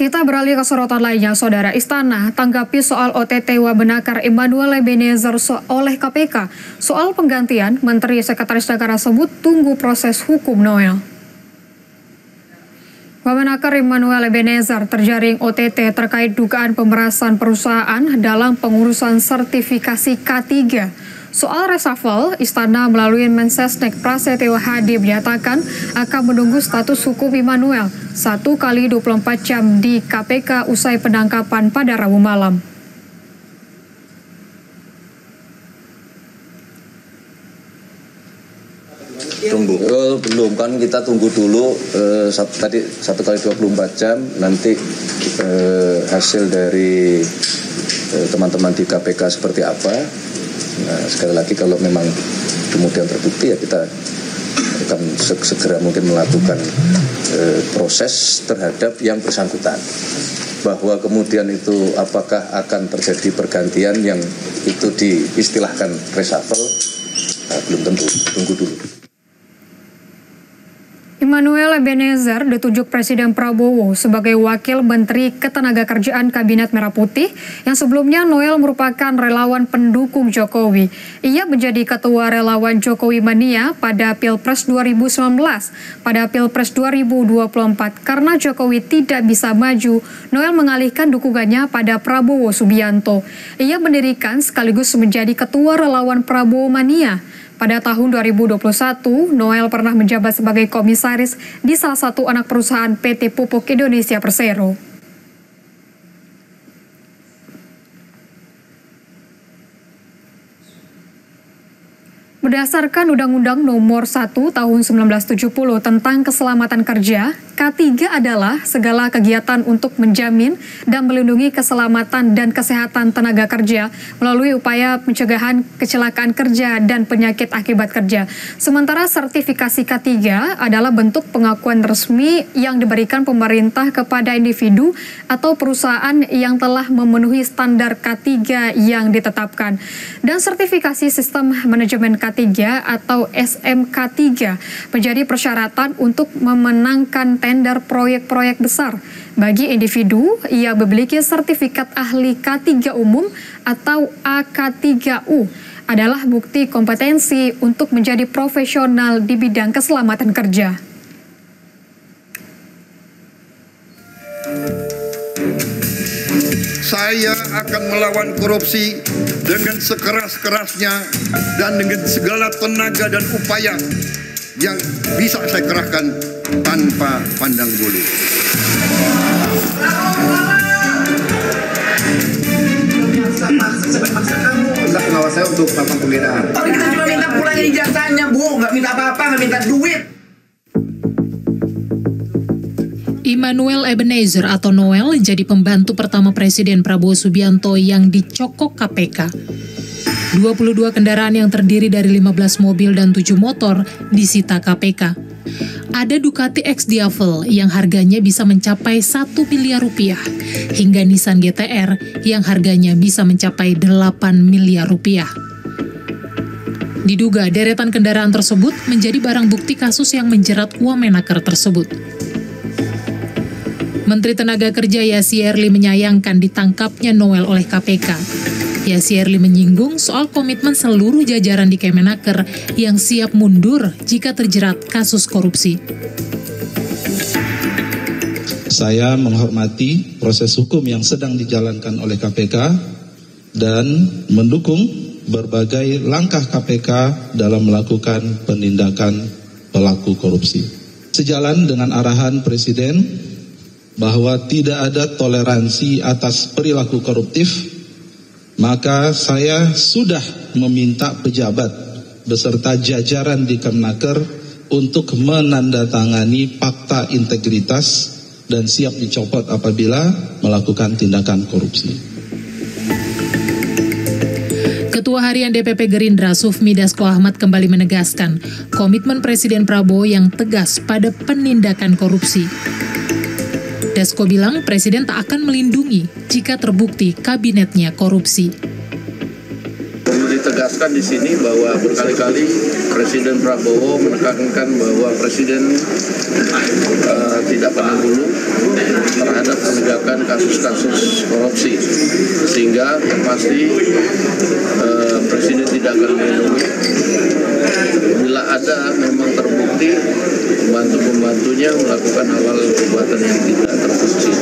Kita beralih ke sorotan lainnya, Saudara. Istana tanggapi soal OTT Wamenakar Immanuel Ebenezer oleh KPK. Soal penggantian Menteri Sekretaris Negara sebut tunggu proses hukum Noel. Wamenakar Immanuel Ebenezer terjaring OTT terkait dugaan pemerasan perusahaan dalam pengurusan sertifikasi K3. Soal reshuffle, Istana melalui Mensesnek Prasetyo Hadi menyatakan akan menunggu status hukum Immanuel 1 kali 24 jam di KPK usai penangkapan pada Rabu malam. Tunggu. Belum, kan kita tunggu dulu tadi 1 kali 24 jam nanti hasil dari teman-teman di KPK seperti apa. Nah, sekali lagi kalau memang kemudian terbukti ya kita akan segera mungkin melakukan proses terhadap yang bersangkutan. Bahwa kemudian itu apakah akan terjadi pergantian yang itu diistilahkan reshuffle, belum tentu, tunggu dulu. Immanuel Ebenezer ditunjuk Presiden Prabowo sebagai Wakil Menteri Ketenagakerjaan Kabinet Merah Putih yang sebelumnya Noel merupakan relawan pendukung Jokowi. Ia menjadi Ketua Relawan Jokowi Mania pada Pilpres 2019. Pada Pilpres 2024, karena Jokowi tidak bisa maju, Noel mengalihkan dukungannya pada Prabowo Subianto. Ia mendirikan sekaligus menjadi Ketua Relawan Prabowo Mania. Pada tahun 2021, Noel pernah menjabat sebagai komisaris di salah satu anak perusahaan PT Pupuk Indonesia Persero. Berdasarkan Undang-Undang Nomor 1 Tahun 1970 tentang Keselamatan Kerja, K3 adalah segala kegiatan untuk menjamin dan melindungi keselamatan dan kesehatan tenaga kerja melalui upaya pencegahan kecelakaan kerja dan penyakit akibat kerja. Sementara sertifikasi K3 adalah bentuk pengakuan resmi yang diberikan pemerintah kepada individu atau perusahaan yang telah memenuhi standar K3 yang ditetapkan. Dan sertifikasi sistem manajemen K3 atau SMK3 menjadi persyaratan untuk memenangkan tender proyek-proyek besar. Bagi individu, ia memiliki sertifikat ahli K3 umum atau AK3U adalah bukti kompetensi untuk menjadi profesional di bidang keselamatan kerja. Saya akan melawan korupsi dengan sekeras-kerasnya dan dengan segala tenaga dan upaya yang bisa saya kerahkan tanpa pandang bulu. Maksa kamu nggak mengawal saya untuk melakukan pembinaan. Tapi kita cuma minta pulangin ijazahnya, Bu. Nggak minta apa-apa, nggak minta duit. Immanuel Ebenezer atau Noel jadi pembantu pertama Presiden Prabowo Subianto yang dicokok KPK. 22 kendaraan yang terdiri dari 15 mobil dan 7 motor disita KPK. Ada Ducati X Diavel yang harganya bisa mencapai 1 miliar rupiah, hingga Nissan GT-R yang harganya bisa mencapai 8 miliar rupiah. Diduga deretan kendaraan tersebut menjadi barang bukti kasus yang menjerat Wamenakar tersebut. Menteri Tenaga Kerja Yassi-Erli menyayangkan ditangkapnya Noel oleh KPK. Yassi-Erli menyinggung soal komitmen seluruh jajaran di Kemenaker yang siap mundur jika terjerat kasus korupsi. Saya menghormati proses hukum yang sedang dijalankan oleh KPK dan mendukung berbagai langkah KPK dalam melakukan penindakan pelaku korupsi. Sejalan dengan arahan Presiden bahwa tidak ada toleransi atas perilaku koruptif, maka saya sudah meminta pejabat beserta jajaran di Kemenaker untuk menandatangani fakta integritas dan siap dicopot apabila melakukan tindakan korupsi. Ketua Harian DPP Gerindra Sufmi Dasko Ahmad kembali menegaskan komitmen Presiden Prabowo yang tegas pada penindakan korupsi. Dasko bilang Presiden tak akan melindungi jika terbukti kabinetnya korupsi. Perlu ditegaskan di sini bahwa berkali-kali Presiden Prabowo menekankan bahwa Presiden tidak pandang bulu terhadap penegakan kasus-kasus korupsi, sehingga pasti Presiden tidak akan melindungi bila ada memang terbukti pembantu-pembantunya melakukan hal-hal perbuatan yang tidak terpuji.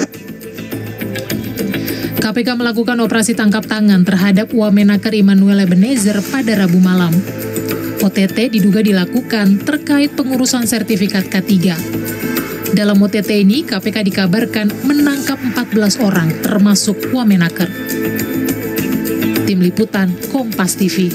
KPK melakukan operasi tangkap tangan terhadap Wamenaker Immanuel Ebenezer pada Rabu malam. OTT diduga dilakukan terkait pengurusan sertifikat K3. Dalam OTT ini, KPK dikabarkan menangkap 14 orang, termasuk Wamenaker. Tim Liputan, Kompas TV.